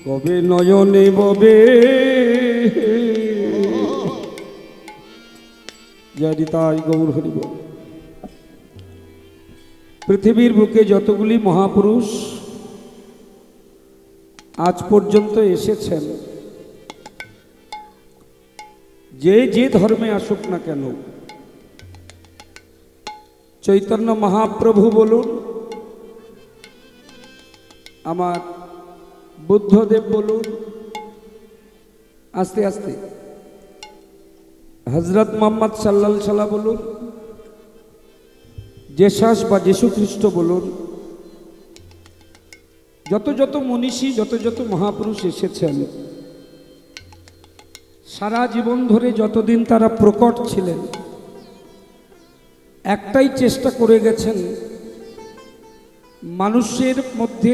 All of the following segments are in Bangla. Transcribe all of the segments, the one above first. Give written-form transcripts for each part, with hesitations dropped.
কবে নয়নে ববে জানি তাই গৌর হরি বল। পৃথিবীর বুকে যতগুলি মহাপুরুষ আজ পর্যন্ত এসেছেন, যে যে ধর্মে আসুক না কেন, চৈতন্য মহাপ্রভু বলুন, আমার বুদ্ধদেব বলুন, আস্তে আস্তে হজরত মোহাম্মদ সাল্লাল্লাহু সাল্লাম বলুন, জেসাস বা যীশু খ্রিস্ট বলুন, যত যত মনীষী যত যত মহাপুরুষ এসেছেন, সারা জীবন ধরে যতদিন তারা প্রকট ছিলেন, একটাই চেষ্টা করে গেছেন, মানুষের মধ্যে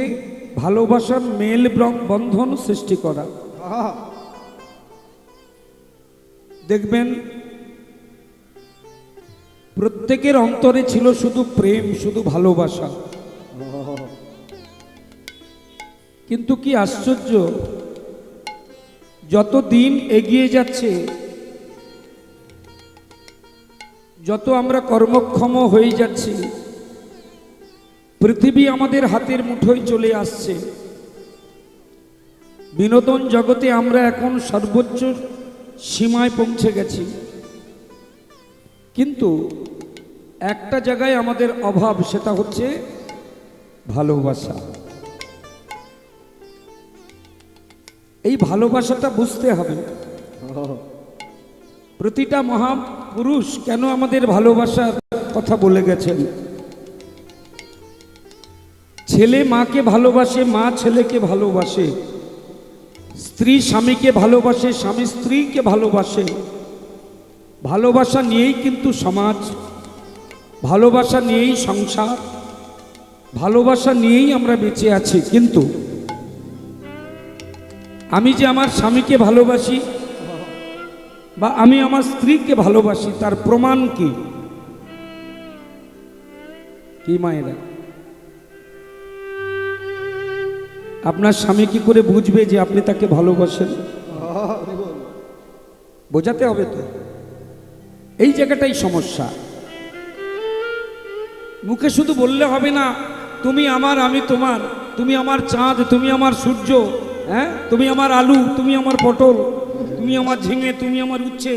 ভালোবাসার মেল বন্ধন সৃষ্টি করা। দেখবেন প্রত্যেকের অন্তরে ছিল শুধু প্রেম, শুধু ভালোবাসা। কিন্তু কি আশ্চর্য, যত দিন এগিয়ে যাচ্ছে, যত আমরা কর্মক্ষম হয়ে যাচ্ছি, পৃথিবী আমাদের হাতের মুঠোয় চলে আসছে। বিনোদন জগতে আমরা এখন সর্বোচ্চ সীমায় পৌঁছে গেছি, কিন্তু একটা জায়গায় আমাদের অভাব, সেটা হচ্ছে ভালোবাসা। এই ভালোবাসাটা বুঝতে হবে। প্রতিটা মহাপুরুষ কেন আমাদের ভালোবাসার কথা বলে গেছেন। ছেলে মাকে ভালোবাসে, মা ছেলেকে ভালোবাসে, স্ত্রী স্বামীকে ভালোবাসে, স্বামী স্ত্রীকে ভালোবাসে। ভালোবাসা নিয়েই কিন্তু সমাজ, ভালোবাসা নিয়েই সংসার, ভালোবাসা নিয়েই আমরা বেঁচে আছি। কিন্তু আমি যে আমার স্বামীকে ভালোবাসি বা আমি আমার স্ত্রীকে ভালোবাসি, তার প্রমাণ কি? কি মায়েরা, আপনার স্বামী কি করে বুঝবে যে আপনি তাকে ভালোবাসেন? বোঝাতে হবে তো। এই জায়গাটাই সমস্যা। মুখে শুধু বললে হবে না, তুমি আমার আমি তোমার, তুমি আমার চাঁদ, তুমি আমার সূর্য, হ্যাঁ, তুমি আমার আলু, তুমি আমার পটল, তুমি আমার ঝিঙে, তুমি আমার উচ্ছে।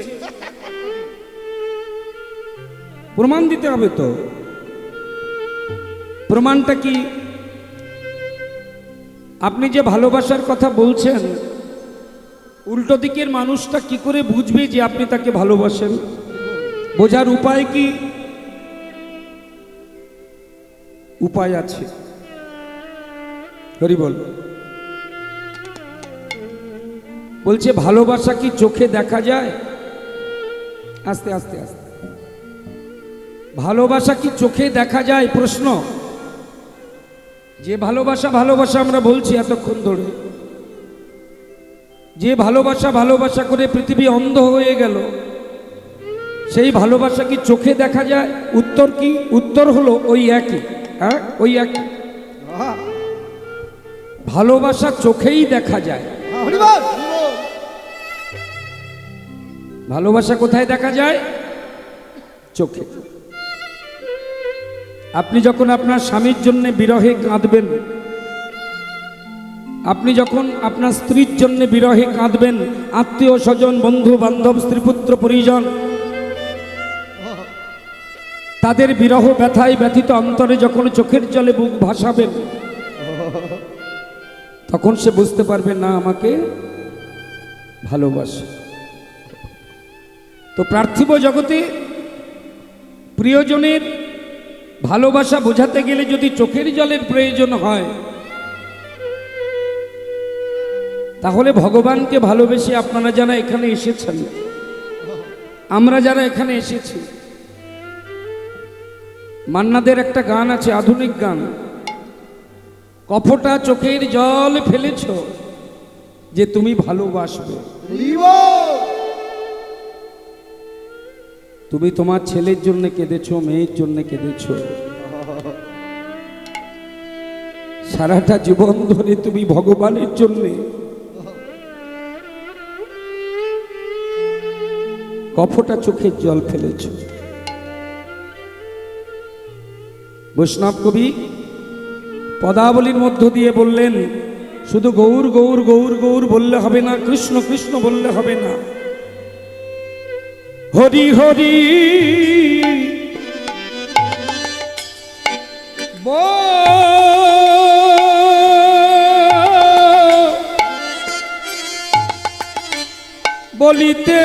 প্রমাণ দিতে হবে তো। প্রমাণটা কি? আপনি যে ভালোবাসার কথা বলছেন, উল্টো দিকের মানুষটা কি করে বুঝবে যে আপনি তাকে ভালোবাসেন? বোঝার উপায় কি? উপায় আছে। হরি বল। বলছে ভালোবাসা কি চোখে দেখা যায়? আস্তে আস্তে আস্তে। ভালোবাসা কি চোখে দেখা যায়? প্রশ্ন। যে ভালোবাসা ভালোবাসা আমরা বলছি এতক্ষণ ধরে, যে ভালোবাসা ভালোবাসা করে পৃথিবী অন্ধ হয়ে গেল, সেই ভালোবাসা কি চোখে দেখা যায়? উত্তর কি? উত্তর হলো ওই একই। হ্যাঁ, ওই একই। ভালোবাসা চোখেই দেখা যায়। ভালোবাসা কোথায় দেখা যায়? চোখে। আপনি যখন আপনার স্বামীর জন্য বিরহে কাঁদবেন, আপনি যখন আপনার স্ত্রীর জন্য বিরহে কাঁদবেন, আত্মীয় স্বজন বন্ধু বান্ধব স্ত্রীপুত্র পরিজন তাদের বিরহ ব্যথায় ব্যথিত অন্তরে যখন চোখের জলে বুক ভাসাবেন, তখন সে বুঝতে পারবে না আমাকে ভালোবাসে। তো পার্থিব জগতে প্রিয়জনের ভালোবাসা বোঝাতে গেলে যদি চোখের জলের প্রয়োজন হয়, তাহলে ভগবানকে ভালোবেসে আপনারা যারা এখানে এসেছেন, আমরা যারা এখানে এসেছি, মান্নাদের একটা গান আছে, আধুনিক গান, কফটা চোখের জল ফেলেছ যে তুমি ভালোবাসবে। তুমি তোমার ছেলের জন্য কেঁদেছো, মেয়ের জন্য কেঁদেছো, সারাটা জীবন ধরে তুমি ভগবানের জন্য কফটা চোখের জল ফেলেছ। বৈষ্ণব কবি পদাবলীর মধ্য দিয়ে বললেন, শুধু গৌর গৌর গৌর গৌর বললে হবে না, কৃষ্ণ কৃষ্ণ বললে হবে না, হরি হরি বলিতে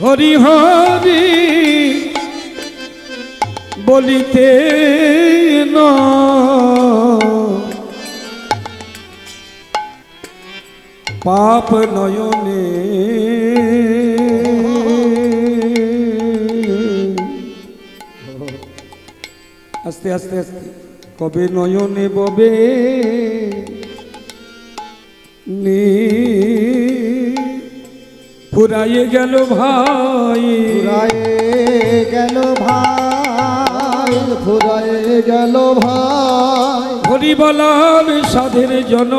হরি হরি বলিতে না পাপ নয়নে আস্তে আস্তে আস্তে কবে নয়নে ববে নে ফুরাইয়ে গেল ভাই, ফুরায়ে গেল ভাই, ফুরায়ে গেল ভাই, হরি বলার সাধের জন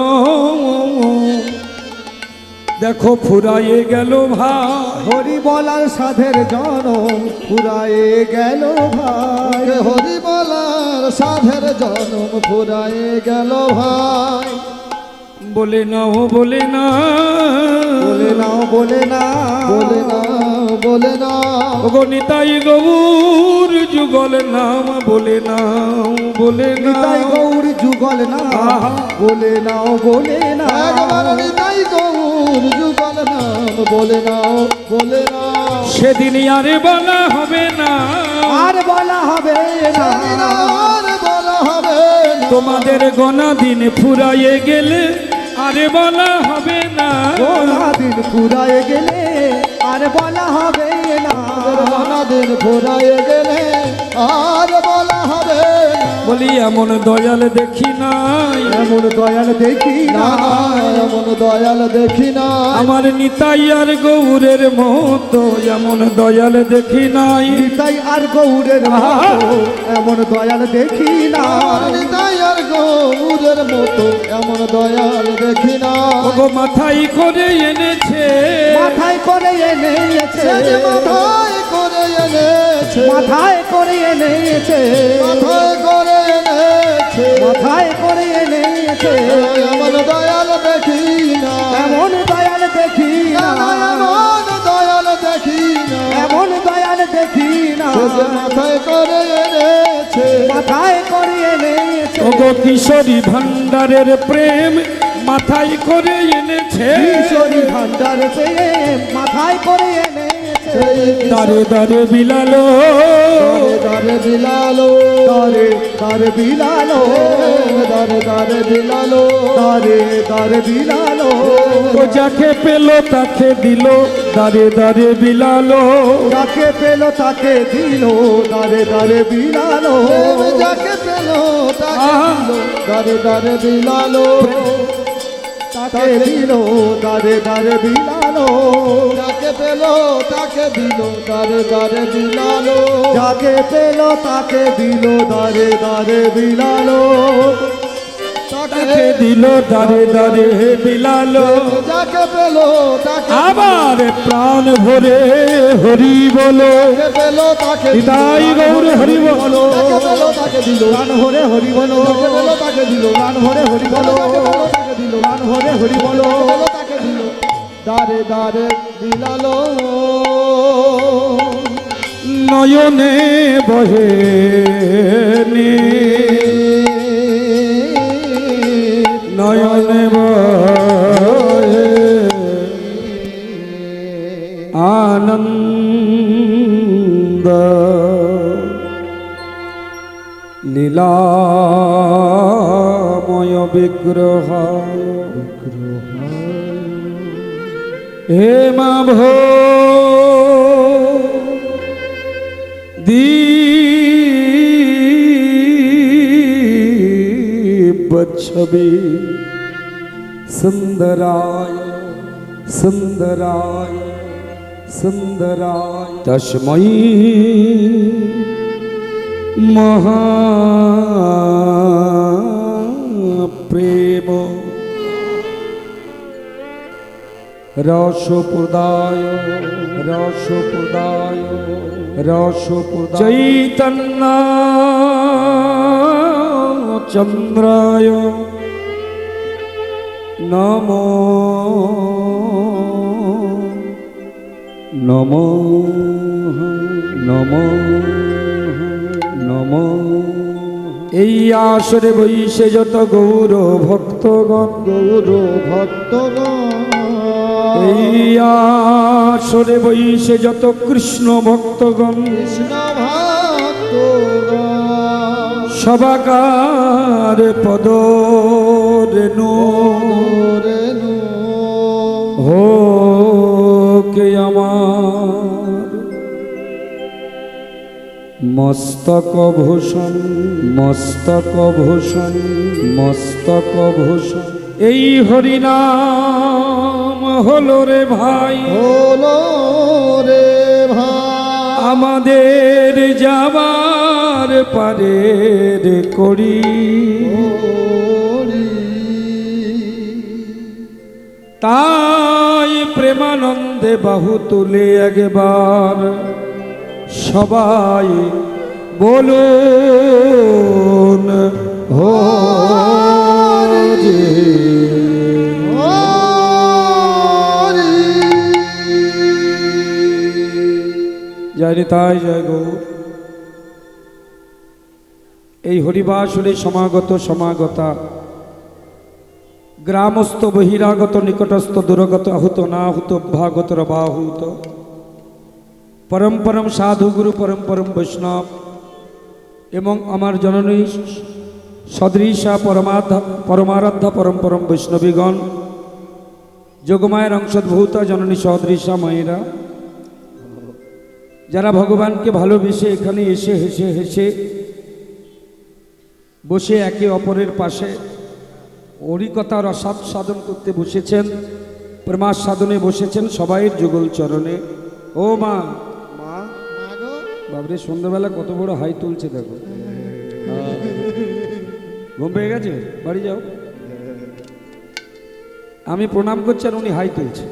দেখো ফুরাইয়ে গেল ভাই, হরি বলার সাধের জনম ফুরায়ে গেল ভাই, হরি বলার সাধের জনম ফুরায়ে গেল ভাই, বলে নাও বলে না বলে নাও বলে না বলে নাও বলে নাও, ওগো নিতাই গৌর যুগল নাম বলে নাও বলে নিতাই নাও, গৌর যুগল নাম বলে নাও বলে নাও, একবার নিতাই গৌর যুগল নাম বলে নাও বলে নাও, সেদিন আর বলা হবে না, আর বলা হবে না, আর বলা হবে না, তোমাদের গনা দিন ফুরাইয়ে গেলে আরে বলা হবে না, গোনা দিন ফুরায়ে গেলে আর বলা হবে না, গোনা দিন ফুরায়ে গেলে আর বলা হবে না, বলি এমন দয়াল দেখি নাই, এমন দয়াল দেখি না, এমন দয়াল দেখি না, আমার নিতাই আর গৌরের মতো এমন দয়াল দেখি নাই, নিতাই আর গৌরের মতো এমন দয়াল দেখি না, নিতাই আর গৌরের মতো এমন দয়াল দেখি না, ওগো মাথায় করে এনেছে, মাথায় করে এনেছে, মাথায় করে এনেছে, মাথায় করে এনেছে, মাথায় করে এনেছে, মাথায় করে এনেছে, এমন দয়াল দেখি না, এমন দয়াল দেখি না, এমন দয়াল দেখি না, এমন দয়াল দেখি না, মাথায় করে এনেছে, মাথায় করে এনেছে, ওগো কিশোরী ভান্ডারের প্রেম মাথায় করে এনেছে, কিশোরী ভান্ডার প্রেম মাথায় করে এনেছে, দারে দারে বিলালো, দারে বিলালো, দারে দারে বিলালো, দারে দারে বিলালো, দারে দারে বিলালো, ও যাকে পেল তাকে দিল, দারে দারে বিলালো, যাকে পেল তাকে দিল, দারে দারে বিলালো, যাকে পেল তাকে দিল, দারে দারে বিলালো, তাকে দিল, দারে দারে বিলালো, যাকে পেল তাকে দিল, দারে দারে বিলালো, যাকে পেল তাকে দিল, দারে দারে বিলালো, তাকে দিল দারে দারে বিলালো, যাকে পেল তাকে আবার প্রাণ ভরে হরি বলো, পেল তাকে নিতাই গৌর হরি বলো, যাকে পেল তাকে দিল, গান ভরে হরি বলো, যাকে পেল তাকে দিল, গান ভরে হরি বলো, তাকে দিল, গান ভরে হরি বলো, তাকে দিল, দারে দারে বিলালো, নয়নে বহে নি, নয়নে বহে আনন্দ লীলাময় বিগ্রহায় হে মাভ দিব্যচ্ছবি সুন্দরায় সুন্দরায় সুন্দরায় তস্मै মহাপ্রেম রসপ্রদায় রসপ্রদায় রসপ্রদায় চৈতন্য চন্দ্রায় নমো নমো নমো নমো। এই আসরে বৈশে যত গৌর ভক্তগণ গৌর ভক্তগণ এই আসরে বৈশে যত কৃষ্ণ ভক্তগণ কৃষ্ণ ভক্তগণ সবাকার পদ রেণু রেণু হোকে আমার মস্তক ভূষণ মস্তক ভূষণ মস্তক ভূষণ। এই হরিনাম হলো রে ভাই হলো রে ভাই আমাদের যাবার পারে রে করি তাই প্রেমানন্দে বাহু তুলে একবার সবাই বলুন হরি জয় নিতাই জয় গৌর। এই হরিবাসরে সমাগত সমাগতা গ্রামস্থ বহিরাগত নিকটস্থ দুরগত আহুত না আহুত ভাগত রবাহুত পরম পরম সাধু গুরু পরম পরম বৈষ্ণব এবং আমার জননী সদৃশা পরমারাধ্যা পরম পরম বৈষ্ণবীগণ যোগমায়ের অংশদ্ভূতা জননী সদৃশা মায়েরা যারা ভগবানকে ভালোবেসে এখানে এসে হেসে হেসে বসে একে অপরের পাশে হরিকথার অসাধ সাধন করতে বসেছেন প্রেমার সাধনে বসেছেন সবাইয়ের যুগল চরণে। ও মা বাবরে সন্ধ্যাবেলা কত বড় হাই তুলছে দেখো ঘুম পেয়ে গেছে বাড়ি যাও আমি প্রণাম করছি আর উনি হাই তুলছে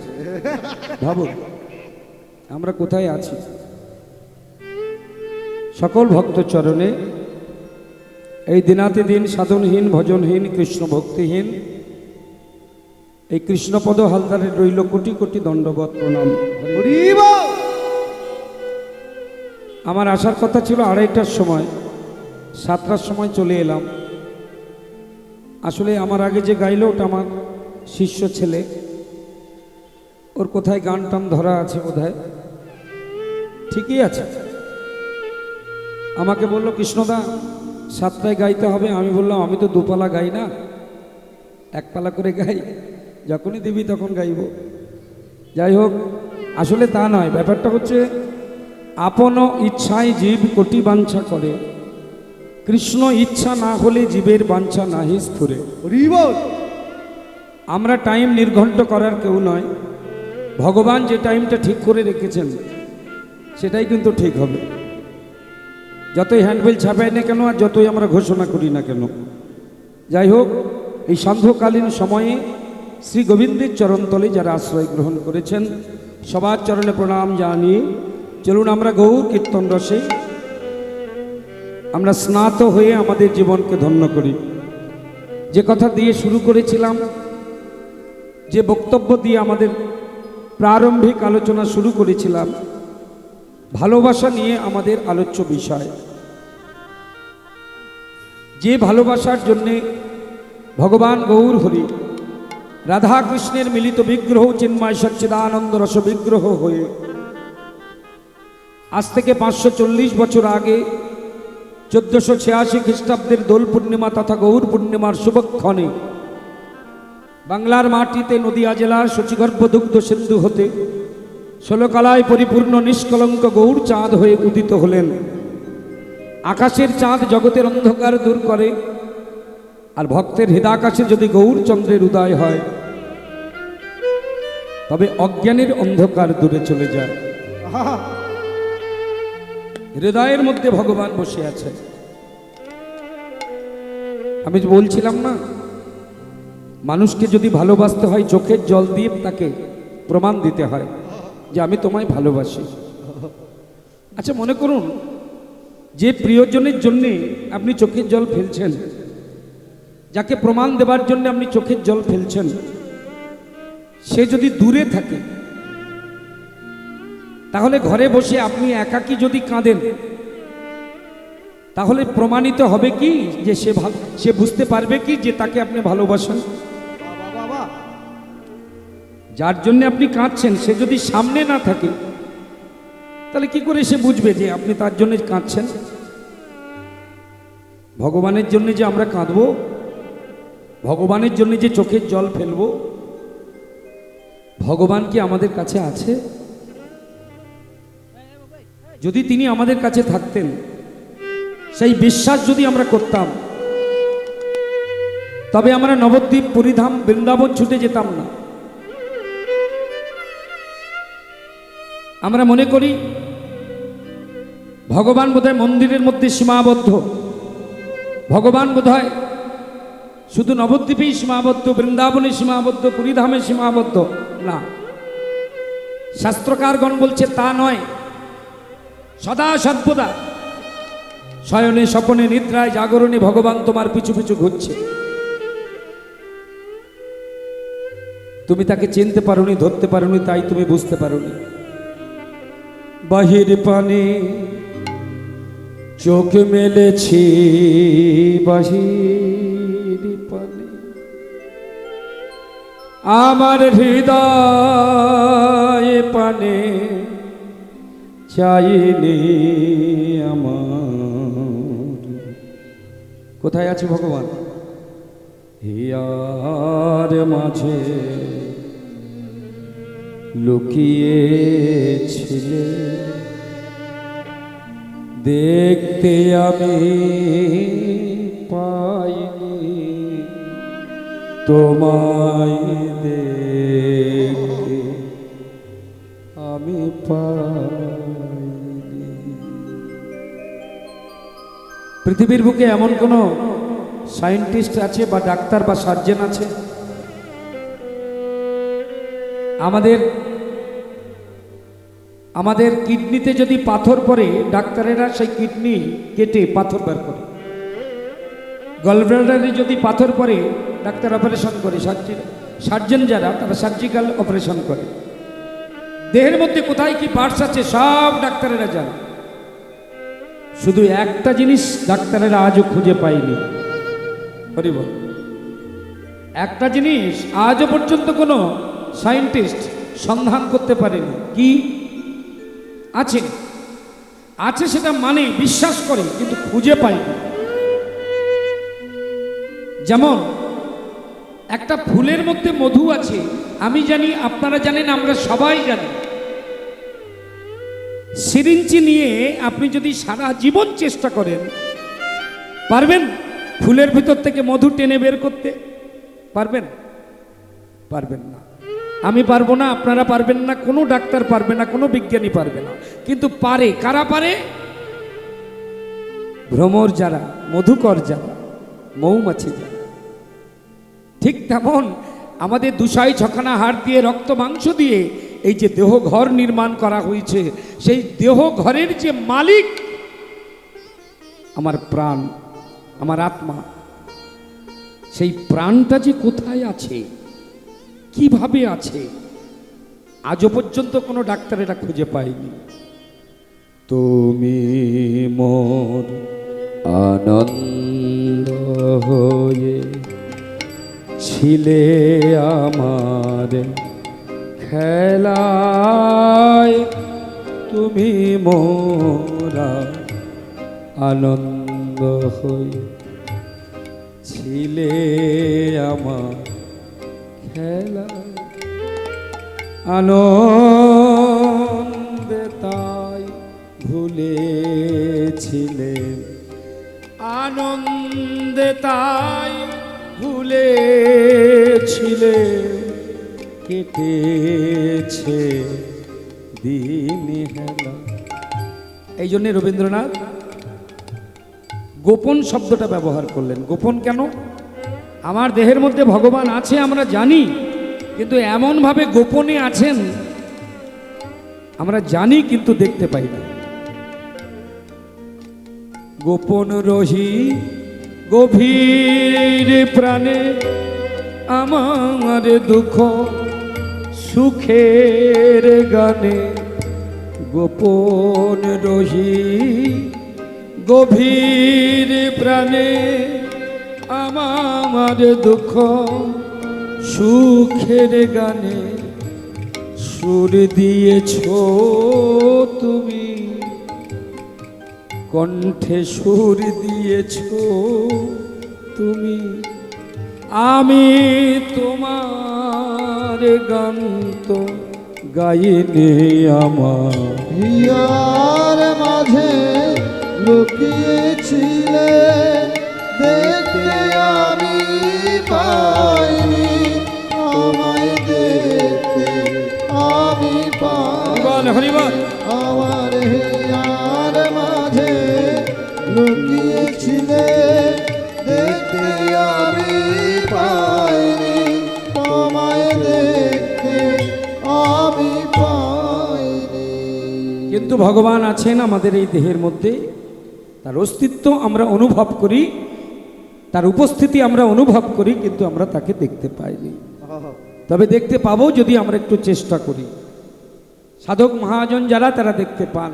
ভাবুন আমরা কোথায় আছি। সকল ভক্ত চরণে এই দিনাতে দিন সাধনহীন ভজনহীন কৃষ্ণ ভক্তিহীন এই কৃষ্ণপদ হালদারে রইল কোটি কোটি দণ্ডবত প্রণাম। আমার আসার কথা ছিল 2:30টার সময় 7টার সময় চলে এলাম। আসলে আমার আগে যে গাইলো ওটা আমার শিষ্য ছেলে, ওর কোথায় গান টান ধরা আছে বোধহয়, ঠিকই আছে। আমাকে বলল কৃষ্ণদা 7টায় গাইতে হবে। আমি বললাম আমি তো দুপালা গাই না, একপালা করে গাই, যখনই দিবি তখন গাইব। যাই হোক, আসলে তা নয়, ব্যাপারটা হচ্ছে আপন ইচ্ছায় জীব কোটি বাঞ্ছা করে, কৃষ্ণ ইচ্ছা না হলে জীবের বাঞ্ছা নাহি স্ফুরে। আমরা টাইম নির্ঘণ্ট করার কেউ নয়, ভগবান যে টাইমটা ঠিক করে রেখেছেন সেটাই কিন্তু ঠিক হবে। যতই হ্যান্ডবিল ছাপাই না কেন আর যতই আমরা ঘোষণা করি না কেন। যাই হোক, এই সান্ধ্যকালীন সময়ে শ্রী গোবিন্দের চরণতলে যারা আশ্রয় গ্রহণ করেছেন সবার চরণে প্রণাম জানিয়ে চলুন আমরা গৌর কীর্তন রসে আমরা স্নাত হয়ে আমাদের জীবনকে ধন্য করি। যে কথা দিয়ে শুরু করেছিলাম, যে বক্তব্য দিয়ে আমাদের প্রারম্ভিক আলোচনা শুরু করেছিলাম, ভালোবাসা নিয়ে আমাদের আলোচ্য বিষয়। যে ভালোবাসার জন্যে ভগবান গৌর হরি রাধা কৃষ্ণের মিলিত বিগ্রহ চিন্ময় সচ্চিদানন্দ রস বিগ্রহ হয়ে আজ থেকে 540 বছর আগে 1486 খ্রিস্টাব্দের দোল পূর্ণিমা তথা গৌর পূর্ণিমার শুভক্ষণে বাংলার মাটিতে নদিয়া জেলার শচীগর্ভ দুগ্ধ সিন্ধু হতে 16 কলায় পরিপূর্ণ নিষ্কলঙ্ক গৌর চাঁদ হয়ে উদিত হলেন। আকাশের চাঁদ জগতের অন্ধকার দূর করে, আর ভক্তের হৃদাকাশে যদি গৌরচন্দ্রের উদয় হয় তবে অজ্ঞানের অন্ধকার দূরে চলে যায়। হৃদয়ের মধ্যে ভগবান বসে আছে। আমি বলছিলাম না, মানুষকে যদি ভালোবাসতে হয় চোখের জল দিয়ে তাকে প্রমাণ দিতে হয় যে আমি তোমায় ভালোবাসি। আচ্ছা মনে করুন যে প্রিয়জনের জন্যে আপনি চোখের জল ফেলছেন, যাকে প্রমাণ দেবার জন্য আপনি চোখের জল ফেলছেন, সে যদি দূরে থাকে, তাহলে ঘরে বসে আপনি একাকী যদি কাঁদেন, তাহলে প্রমাণিত হবে কি যে সে বুঝতে পারবে কি যে তাকে আপনি ভালোবাসেন? যার জন্য আপনি কাঁদছেন সে যদি সামনে না থাকে, তাহলে কি করে সে বুঝবে যে আপনি তার জন্য কাঁদছেন? ভগবানের জন্য যে আমরা কাঁদব, ভগবানের জন্য যে চোখের জল ফেলব, ভগবান কি আমাদের কাছে আছে? যদি তিনি আমাদের কাছে থাকতেন, সেই বিশ্বাস যদি আমরা করতাম, তবে আমরা নবদ্বীপ, পুরীধাম, বৃন্দাবন ছুটে যেতাম না। আমরা মনে করি ভগবান বোধহয় মন্দিরের মধ্যে সীমাবদ্ধ, ভগবান বোধহয় শুধু নবদ্বীপেই সীমাবদ্ধ, বৃন্দাবনে সীমাবদ্ধ, পুরীধামে সীমাবদ্ধ। না, শাস্ত্রকারগণ বলছে তা নয়। সদা সর্বদা শয়নে স্বপনে নিদ্রায় জাগরণে ভগবান তোমার পিছু পিছু ঘুরছে। তুমি তাকে চিনতে পারোনি, ধরতে পারোনি, তাই তুমি বুঝতে পারোনি। বাহির পানে চোখ মেলেছি, বাহির পানে আমার হৃদয় পানে চাইনি আমার। কোথায় আছে ভগবান? হিয়ার মাঝে লুকিয়েছিলে, দেখতে আমি পাইনি, তোমায় দেখতে আমি পাইনি। পৃথিবীর বুকে এমন কোনো সায়েন্টিস্ট আছে বা ডাক্তার বা সার্জন আছে? আমাদের কিডনিতে যদি পাথর পড়ে, ডাক্তারেরা সেই কিডনি কেটে পাথর বের করে। গলব্লাডারে যদি পাথর পড়ে, ডাক্তার অপারেশন করে, সার্জন যারা তারা সার্জিক্যাল অপারেশন করে। দেহের মধ্যে কোথায় কি পার্টস আছে সব ডাক্তারেরা জানে। শুধু একটা জিনিস ডাক্তারেরা আজও খুঁজে পায়নি। হরি বল। একটা জিনিস আজও পর্যন্ত কোনো সায়েন্টিস্ট সন্ধান করতে পারেনি। কি আছে? আছে সেটা মানে বিশ্বাস করে, কিন্তু খুঁজে পায়নি। যেমন একটা ফুলের মধ্যে মধু আছে, আমি জানি, আপনারা জানেন, আমরা সবাই জানি। সিরিঞ্জি নিয়ে আপনি যদি সারা জীবন চেষ্টা করেন, পারবেন ফুলের ভিতর থেকে মধু টেনে বের করতে? পারবেন? পারবেন না। আমি পারবো না, আপনারা পারবেন না, কোনো ডাক্তার পারবে না, কোনো বিজ্ঞানী পারবে না। কিন্তু পারে কারা? পারে ভ্রমর যারা, মধুকর যারা, মৌমাছি যারা। ঠিক তেমন আমাদের দুশাই ছখানা হাড় দিয়ে, রক্ত মাংস দিয়ে এই যে দেহ ঘর নির্মাণ করা হয়েছে, সেই দেহ ঘরের যে মালিক আমার প্রাণ, আমার আত্মা, সেই প্রাণটা যে কোথায় আছে, কিভাবে আছে, আজও পর্যন্ত কোনো ডাক্তারেরা খুঁজে পায়নি। তুমি মোর আনন্দ হয়ে ছিলে আমার খেলায়, তুমি মোরা আনন্দ হয়ে ছিলে আমার খেলায়, আনন্দে তাই ভুলেছিলে, আনন্দে তাই ভুলেছিলে, কেটেছে দিন হেলা। এই জন্যে রবীন্দ্রনাথ গোপন শব্দটা ব্যবহার করলেন। গোপন কেন? আমার দেহের মধ্যে ভগবান আছে আমরা জানি, কিন্তু এমনভাবে গোপনে আছেন আমরা জানি কিন্তু দেখতে পাই না। গোপন রহি গভীর প্রাণে আমার দুঃখ সুখের গানে, গোপন রহি গভীর প্রাণে আমার দুঃখ সুখের গানে, সুর দিয়েছ তুমি কণ্ঠে, সুর দিয়েছ তুমি, আমি তোমার গান তো গাইনি আমার। হিয়ার মাঝে লুকিয়েছিলে, দেখতে আমি পাইনি, আমায় দেখতে আমি পাইনি। হরিবল আমার হিয়ার মাঝে লুকিয়েছিলে, দেখতে আমি পাইনি, তোমায় দেখতে আমি পাইনি। কিন্তু ভগবান আছেন আমাদের এই দেহের মধ্যে, তার অস্তিত্ব আমরা অনুভব করি, তার উপস্থিতি আমরা অনুভব করি, কিন্তু আমরা তাকে দেখতে পাইনি। তবে দেখতে পাবো যদি আমরা একটু চেষ্টা করি। সাধক মহাজন যারা তারা দেখতে পান,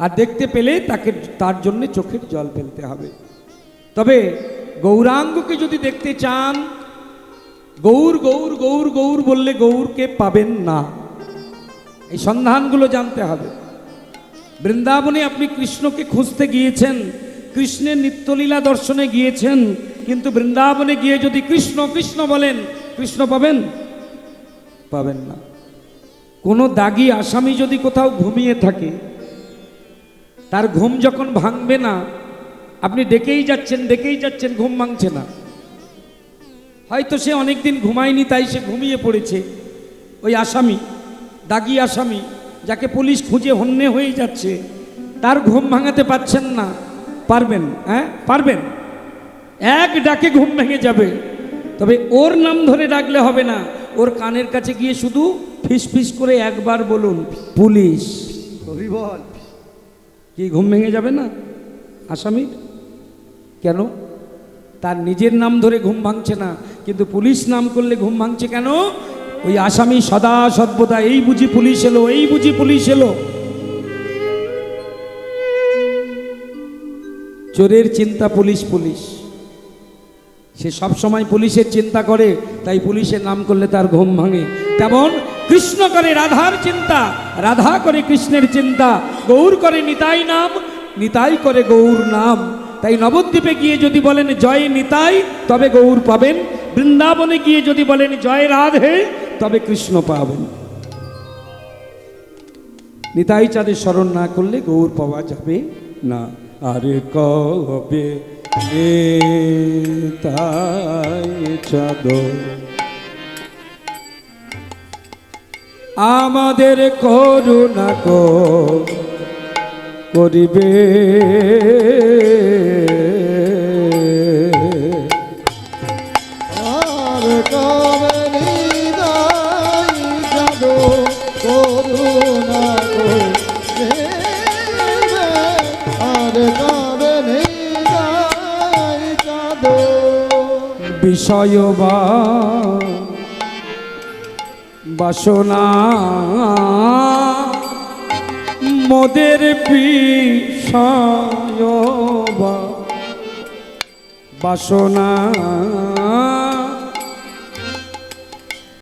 আর দেখতে পেলে তাকে তার জন্য চোখের জল ফেলতে হবে। তবে গৌরাঙ্গকে যদি দেখতে চান, গৌর গৌর গৌর গৌর বললে গৌরকে পাবেন না, এই সন্ধানগুলো জানতে হবে। বৃন্দাবনে আপনি কৃষ্ণকে খুঁজতে গিয়েছেন, কৃষ্ণের নিত্যলীলা দর্শনে গিয়েছেন, কিন্তু বৃন্দাবনে গিয়ে যদি কৃষ্ণ কৃষ্ণ বলেন, কৃষ্ণ পাবেন? পাবেন না। কোনো দাগী আসামি যদি কোথাও ঘুমিয়ে থাকে, তার ঘুম যখন ভাঙবে না, আপনি ডেকেই যাচ্ছেন, ঘুম ভাঙছে না। হয়তো সে অনেকদিন ঘুমায়নি, তাই সে ঘুমিয়ে পড়েছে। ওই আসামি, দাগী আসামি, যাকে পুলিশ খুঁজে হন্যে হয়ে যাচ্ছে, তার ঘুম ভাঙাতে পারছেন না। পারবেন? হ্যাঁ পারবেন। এক ডাকে ঘুম ভেঙে যাবে। তবে ওর নাম ধরে ডাকলে হবে না, ওর কানের কাছে গিয়ে শুধু ফিস ফিস করে একবার বলুন, পুলিশ। হরিবল। কি ঘুম ভেঙে যাবে না আসামির? কেন? তার নিজের নাম ধরে ঘুম ভাঙছে না, কিন্তু পুলিশ নাম করলে ঘুম ভাঙছে কেন? ওই আসামি সদা সর্বদা এই বুঝি পুলিশ এলো, এই বুঝি পুলিশ এলো। চোরের চিন্তা পুলিশ পুলিশ, সে সব সময় পুলিশের চিন্তা করে, তাই পুলিশের নাম করলে তার ঘুম ভাঙে। তেমন কৃষ্ণ করে রাধার চিন্তা, রাধা করে কৃষ্ণের চিন্তা, গৌর করে নিতাই নাম, নিতাই করে গৌর নাম। তাই নবদ্বীপে গিয়ে যদি বলেন জয় নিতাই, তবে গৌর পাবেন। বৃন্দাবনে গিয়ে যদি বলেন জয় রাধে, তবে কৃষ্ণ পাবেন। নিতাই চাঁদের স্মরণ না করলে গৌর পাওয়া যাবে না। আরে কবে নিতাই চাঁদ আমাদের করুণা করিবে, আর কবে নিতাই চাঁদ করুণা করবে, আর কবে নিতাই চাঁদ বিষয় বাসনা মোদের বিষয় বাসনা